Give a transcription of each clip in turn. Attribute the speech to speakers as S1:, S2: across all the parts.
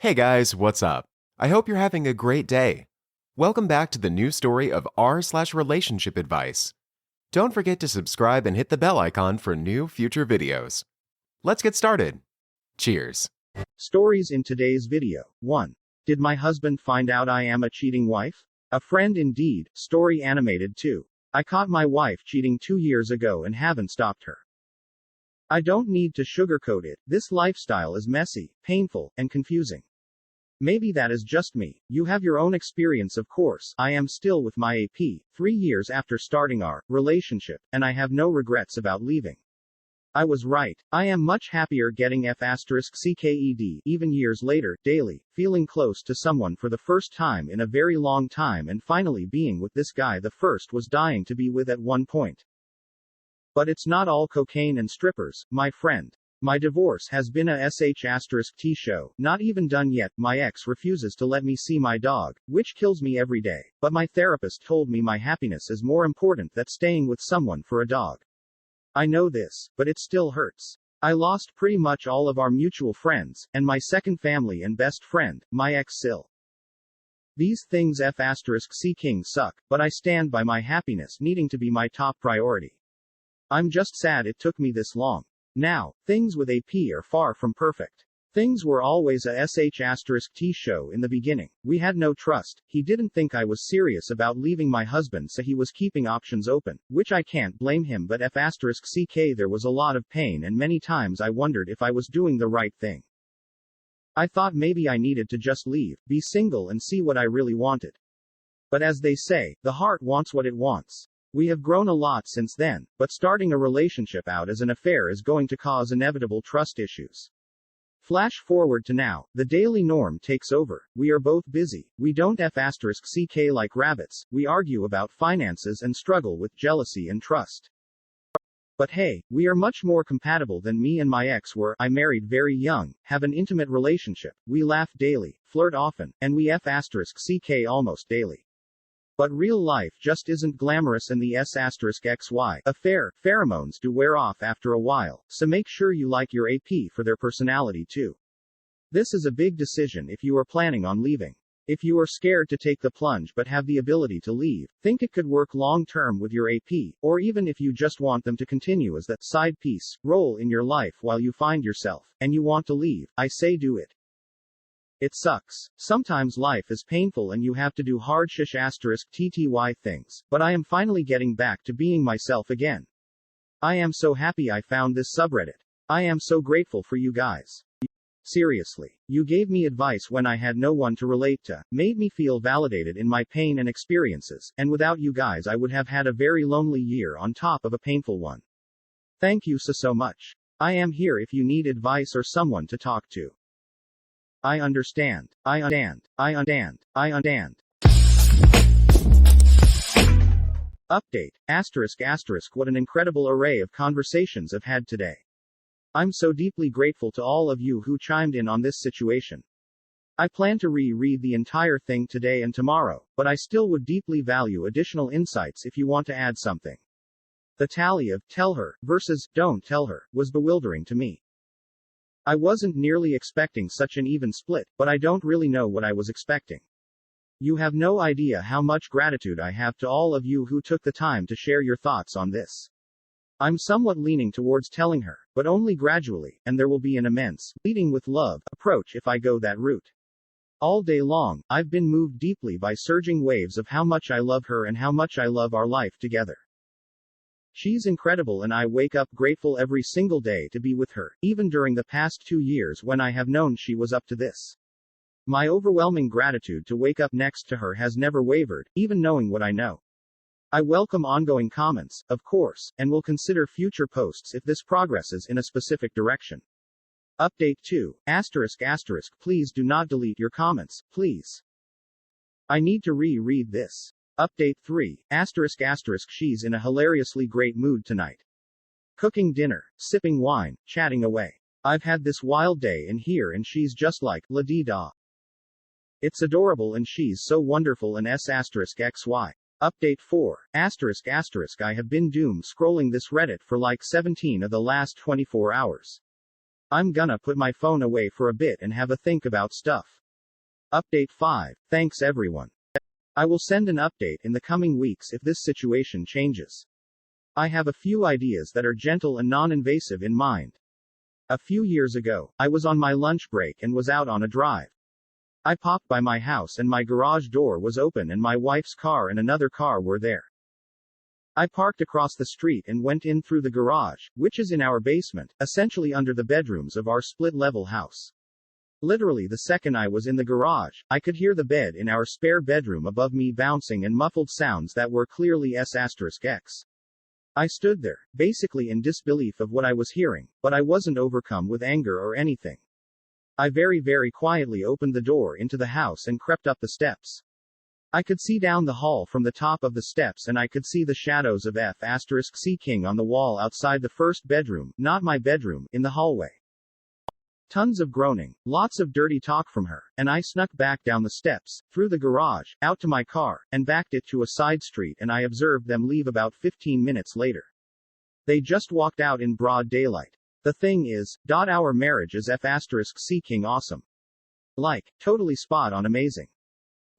S1: Hey guys, what's up? I hope you're having a great day. Welcome back to the new story of r/relationship advice. Don't forget to subscribe and hit the bell icon for new future videos. Let's get started. Cheers.
S2: Stories in today's video. 1. Did my husband find out I am a cheating wife? A friend indeed. Story animated 2. I caught my wife cheating 2 years ago and haven't stopped her. I don't need to sugarcoat it. This lifestyle is messy, painful, and confusing. Maybe that is just me. You have your own experience, of course. I am still with my AP, 3 years after starting our relationship, and I have no regrets about leaving. I was right. I am much happier getting F***CKED, even years later, daily, feeling close to someone for the first time in a very long time and finally being with this guy the first was dying to be with at one point. But it's not all cocaine and strippers, my friend. My divorce has been a sh*t show, not even done yet. My ex refuses to let me see my dog, which kills me every day, but my therapist told me my happiness is more important than staying with someone for a dog. I know this, but it still hurts. I lost pretty much all of our mutual friends, and my second family and best friend, my ex-Sil. These things F***king suck, but I stand by my happiness needing to be my top priority. I'm just sad it took me this long. Now, things with AP are far from perfect. Things were always a sh*t show in the beginning. We had no trust. He didn't think I was serious about leaving my husband, so he was keeping options open, which I can't blame him, but F***ck there was a lot of pain and many times I wondered if I was doing the right thing. I thought maybe I needed to just leave, be single and see what I really wanted. But as they say, the heart wants what it wants. We have grown a lot since then, but starting a relationship out as an affair is going to cause inevitable trust issues. Flash forward to now, the daily norm takes over. We are both busy. We don't F***ck like rabbits. We argue about finances and struggle with jealousy and trust. But hey, we are much more compatible than me and my ex were. I married very young, have an intimate relationship. We laugh daily, flirt often, and we F***ck almost daily. But real life just isn't glamorous, and the S***XY affair, pheromones do wear off after a while, so make sure you like your AP for their personality too. This is a big decision if you are planning on leaving. If you are scared to take the plunge but have the ability to leave, think it could work long term with your AP, or even if you just want them to continue as that side piece, role in your life while you find yourself, and you want to leave, I say do it. It sucks. Sometimes life is painful and you have to do hard *tty things, but I am finally getting back to being myself again. I am so happy I found this subreddit. I am so grateful for you guys. Seriously. You gave me advice when I had no one to relate to, made me feel validated in my pain and experiences, and without you guys I would have had a very lonely year on top of a painful one. Thank you so much. I am here if you need advice or someone to talk to. I understand. I understand. I understand. I understand. Update. What an incredible array of conversations I've had today. I'm so deeply grateful to all of you who chimed in on this situation. I plan to reread the entire thing today and tomorrow, but I still would deeply value additional insights if you want to add something. The tally of tell her versus don't tell her was bewildering to me. I wasn't nearly expecting such an even split, but I don't really know what I was expecting. You have no idea how much gratitude I have to all of you who took the time to share your thoughts on this. I'm somewhat leaning towards telling her, but only gradually, and there will be an immense, leading with love, approach if I go that route. All day long, I've been moved deeply by surging waves of how much I love her and how much I love our life together. She's incredible and I wake up grateful every single day to be with her, even during the past 2 years when I have known she was up to this. My overwhelming gratitude to wake up next to her has never wavered, even knowing what I know. I welcome ongoing comments, of course, and will consider future posts if this progresses in a specific direction. Update 2. ***, please do not delete your comments, please. I need to reread this. Update 3. ***, she's in a hilariously great mood tonight. Cooking dinner, sipping wine, chatting away. I've had this wild day in here and she's just like, la-dee-da. It's adorable and she's so wonderful and S***XY. Update 4. ***, I have been doom scrolling this Reddit for like 17 of the last 24 hours. I'm gonna put my phone away for a bit and have a think about stuff. Update 5. Thanks everyone. I will send an update in the coming weeks if this situation changes. I have a few ideas that are gentle and non-invasive in mind. A few years ago, I was on my lunch break and was out on a drive. I popped by my house and my garage door was open and my wife's car and another car were there. I parked across the street and went in through the garage, which is in our basement, essentially under the bedrooms of our split-level house. Literally the second I was in the garage, I could hear the bed in our spare bedroom above me bouncing and muffled sounds that were clearly S**X. I stood there, basically in disbelief of what I was hearing, but I wasn't overcome with anger or anything. I very quietly opened the door into the house and crept up the steps. I could see down the hall from the top of the steps and I could see the shadows of F***C King on the wall outside the first bedroom, not my bedroom, in the hallway. Tons of groaning, lots of dirty talk from her, and I snuck back down the steps, through the garage, out to my car, and backed it to a side street and I observed them leave about 15 minutes later. They just walked out in broad daylight. The thing is, our marriage is F***C King awesome. Like, totally spot on amazing.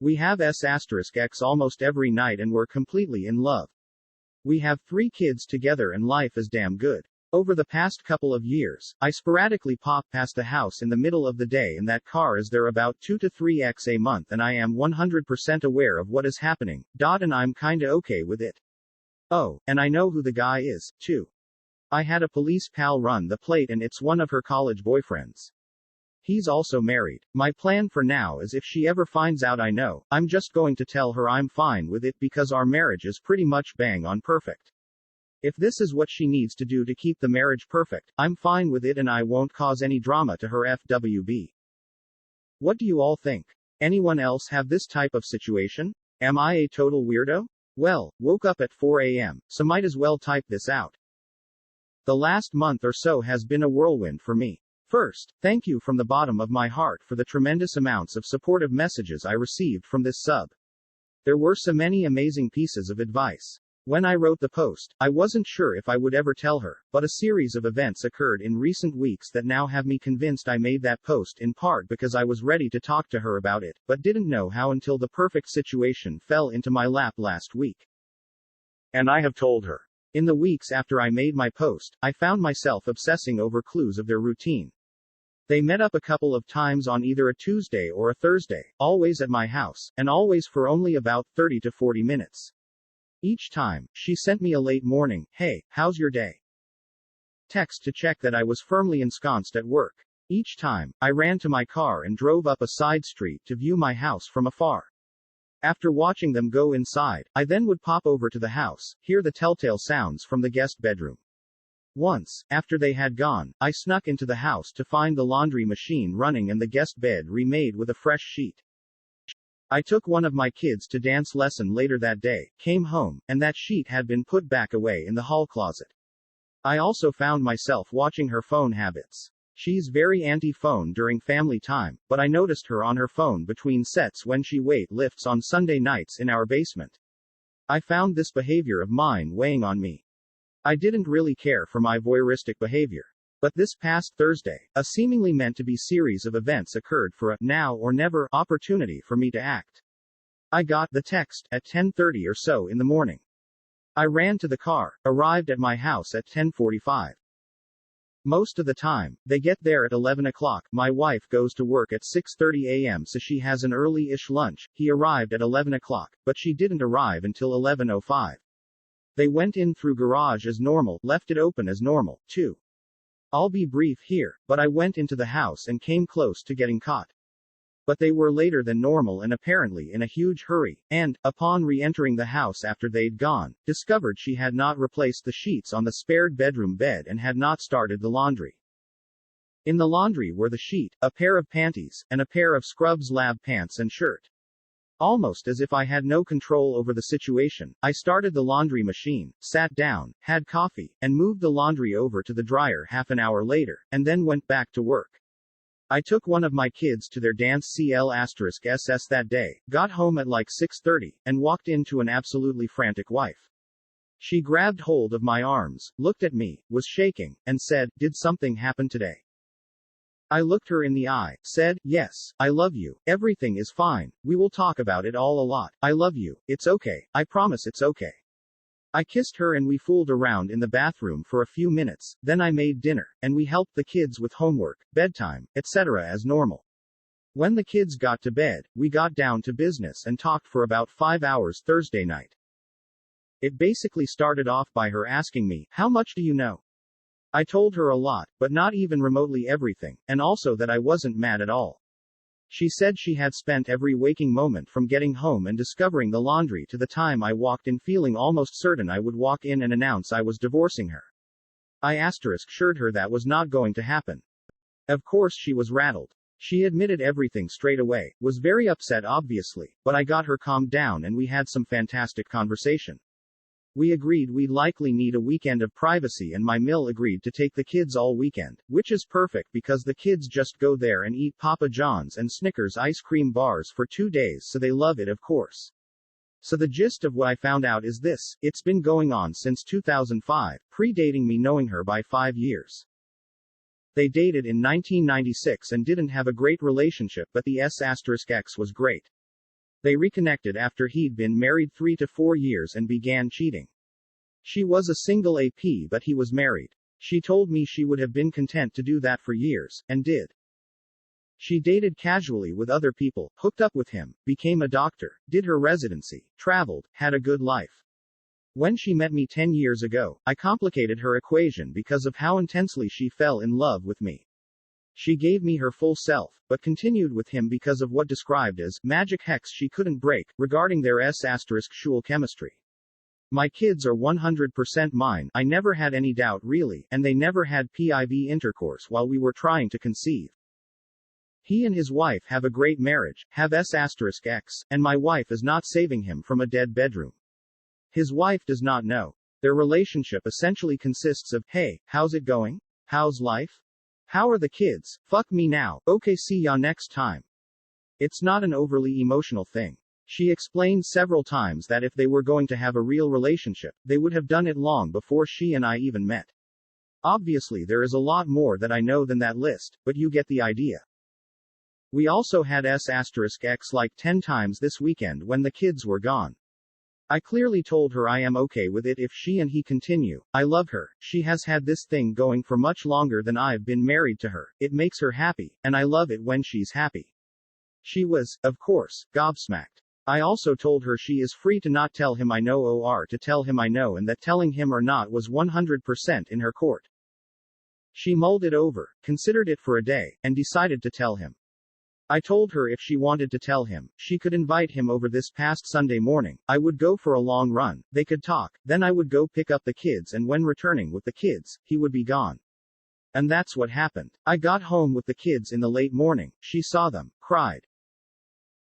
S2: We have S**X almost every night and we're completely in love. We have 3 kids together and life is damn good. Over the past couple of years, I sporadically pop past the house in the middle of the day and that car is there about 2 to 3x a month and I am 100% aware of what is happening, and I'm kinda okay with it. Oh, and I know who the guy is, too. I had a police pal run the plate and it's one of her college boyfriends. He's also married. My plan for now is if she ever finds out I know, I'm just going to tell her I'm fine with it because our marriage is pretty much bang on perfect. If this is what she needs to do to keep the marriage perfect, I'm fine with it and I won't cause any drama to her FWB. What do you all think? Anyone else have this type of situation? Am I a total weirdo? Well, woke up at 4 a.m., so might as well type this out. The last month or so has been a whirlwind for me. First, thank you from the bottom of my heart for the tremendous amounts of supportive messages I received from this sub. There were so many amazing pieces of advice. When I wrote the post, I wasn't sure if I would ever tell her, but a series of events occurred in recent weeks that now have me convinced I made that post in part because I was ready to talk to her about it, but didn't know how until the perfect situation fell into my lap last week. And I have told her. In the weeks after I made my post, I found myself obsessing over clues of their routine. They met up a couple of times on either a Tuesday or a Thursday, always at my house, and always for only about 30 to 40 minutes. Each time, she sent me a late morning, "Hey, how's your day?" text to check that I was firmly ensconced at work. Each time, I ran to my car and drove up a side street to view my house from afar. After watching them go inside, I then would pop over to the house, hear the telltale sounds from the guest bedroom. Once, after they had gone, I snuck into the house to find the laundry machine running and the guest bed remade with a fresh sheet. I took one of my kids to dance lesson later that day, came home, and that sheet had been put back away in the hall closet. I also found myself watching her phone habits. She's very anti-phone during family time, but I noticed her on her phone between sets when she lifts on Sunday nights in our basement. I found this behavior of mine weighing on me. I didn't really care for my voyeuristic behavior. But this past Thursday, a seemingly meant to be series of events occurred for a now or never opportunity for me to act. I got the text at 10:30 or so in the morning. I ran to the car, arrived at my house at 10:45. Most of the time, they get there at 11 o'clock. My wife goes to work at 6:30 a.m. so she has an early-ish lunch. He arrived at 11 o'clock, but she didn't arrive until 11:05. They went in through garage as normal, left it open as normal, too. I'll be brief here, but I went into the house and came close to getting caught. But they were later than normal and apparently in a huge hurry, and, upon re-entering the house after they'd gone, discovered she had not replaced the sheets on the spared bedroom bed and had not started the laundry. In the laundry were the sheet, a pair of panties, and a pair of Scrubs lab pants and shirt. Almost as if I had no control over the situation, I started the laundry machine, sat down, had coffee, and moved the laundry over to the dryer half an hour later, and then went back to work. I took one of my kids to their dance CL*SS that day, got home at like 6:30, and walked into an absolutely frantic wife. She grabbed hold of my arms, looked at me, was shaking, and said, "Did something happen today?" I looked her in the eye, said, yes, I love you, everything is fine, we will talk about it all a lot, I love you, it's okay, I promise it's okay. I kissed her and we fooled around in the bathroom for a few minutes, then I made dinner, and we helped the kids with homework, bedtime, etc. as normal. When the kids got to bed, we got down to business and talked for about 5 hours Thursday night. It basically started off by her asking me, how much do you know? I told her a lot, but not even remotely everything, and also that I wasn't mad at all. She said she had spent every waking moment from getting home and discovering the laundry to the time I walked in feeling almost certain I would walk in and announce I was divorcing her. I assured her that was not going to happen. Of course she was rattled. She admitted everything straight away, was very upset obviously, but I got her calmed down and we had some fantastic conversation. We agreed we'd likely need a weekend of privacy and my mill agreed to take the kids all weekend, which is perfect because the kids just go there and eat Papa John's and Snickers ice cream bars for 2 days so they love it of course. So the gist of what I found out is this, it's been going on since 2005, predating me knowing her by 5 years. They dated in 1996 and didn't have a great relationship but the S*X was great. They reconnected after he'd been married 3 to 4 years and began cheating. She was a single AP but he was married. She told me she would have been content to do that for years, and did. She dated casually with other people, hooked up with him, became a doctor, did her residency, traveled, had a good life. When she met me 10 years ago, I complicated her equation because of how intensely she fell in love with me. She gave me her full self, but continued with him because of what described as magic hex she couldn't break, regarding their S***schul chemistry. My kids are 100% mine, I never had any doubt really, and they never had PIV intercourse while we were trying to conceive. He and his wife have a great marriage, have S***X, and my wife is not saving him from a dead bedroom. His wife does not know. Their relationship essentially consists of, hey, how's it going? How's life? How are the kids? Fuck me now, okay see ya next time. It's not an overly emotional thing. She explained several times that if they were going to have a real relationship, they would have done it long before she and I even met. Obviously there is a lot more that I know than that list, but you get the idea. We also had S***X like 10 times this weekend when the kids were gone. I clearly told her I am okay with it if she and he continue. I love her, she has had this thing going for much longer than I've been married to her, it makes her happy, and I love it when she's happy. She was, of course, gobsmacked. I also told her she is free to not tell him I know or to tell him I know and that telling him or not was 100% in her court. She mulled it over, considered it for a day, and decided to tell him. I told her if she wanted to tell him, she could invite him over this past Sunday morning, I would go for a long run, they could talk, then I would go pick up the kids and when returning with the kids, he would be gone. And that's what happened. I got home with the kids in the late morning, she saw them, cried.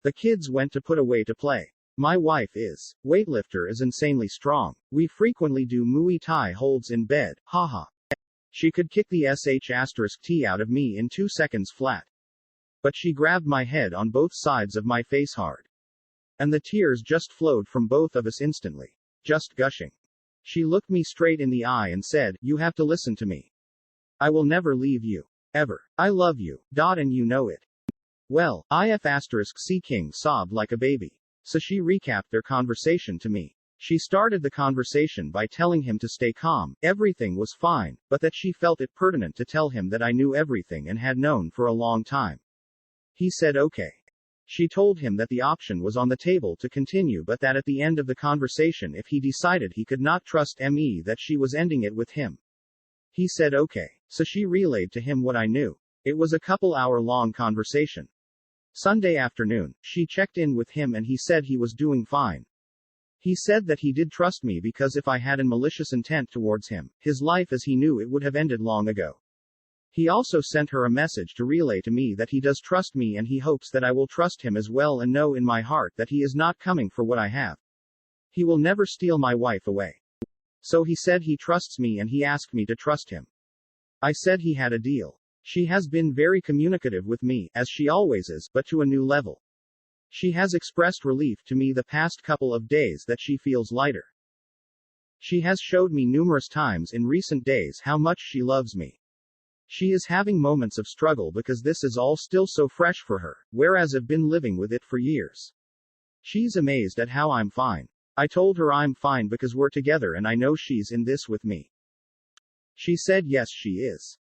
S2: The kids went to put away to play. My wife is weightlifter is insanely strong. We frequently do Muay Thai holds in bed, haha. She could kick the SH**T out of me in 2 seconds flat. But she grabbed my head on both sides of my face hard. And the tears just flowed from both of us instantly. Just gushing. She looked me straight in the eye and said, you have to listen to me. I will never leave you. Ever. I love you. And you know it. Well, C King sobbed like a baby. So she recapped their conversation to me. She started the conversation by telling him to stay calm, everything was fine, but that she felt it pertinent to tell him that I knew everything and had known for a long time. He said okay. She told him that the option was on the table to continue but that at the end of the conversation if he decided he could not trust me that she was ending it with him. He said okay. So she relayed to him what I knew. It was a couple-hour-long conversation. Sunday afternoon, she checked in with him and he said he was doing fine. He said that he did trust me because if I had a malicious intent towards him, his life as he knew it would have ended long ago. He also sent her a message to relay to me that he does trust me and he hopes that I will trust him as well and know in my heart that he is not coming for what I have. He will never steal my wife away. So he said he trusts me and he asked me to trust him. I said he had a deal. She has been very communicative with me, as she always is, but to a new level. She has expressed relief to me the past couple of days that she feels lighter. She has showed me numerous times in recent days how much she loves me. She is having moments of struggle because this is all still so fresh for her, whereas I've been living with it for years. She's amazed at how I'm fine. I told her I'm fine because we're together and I know she's in this with me. She said yes, she is.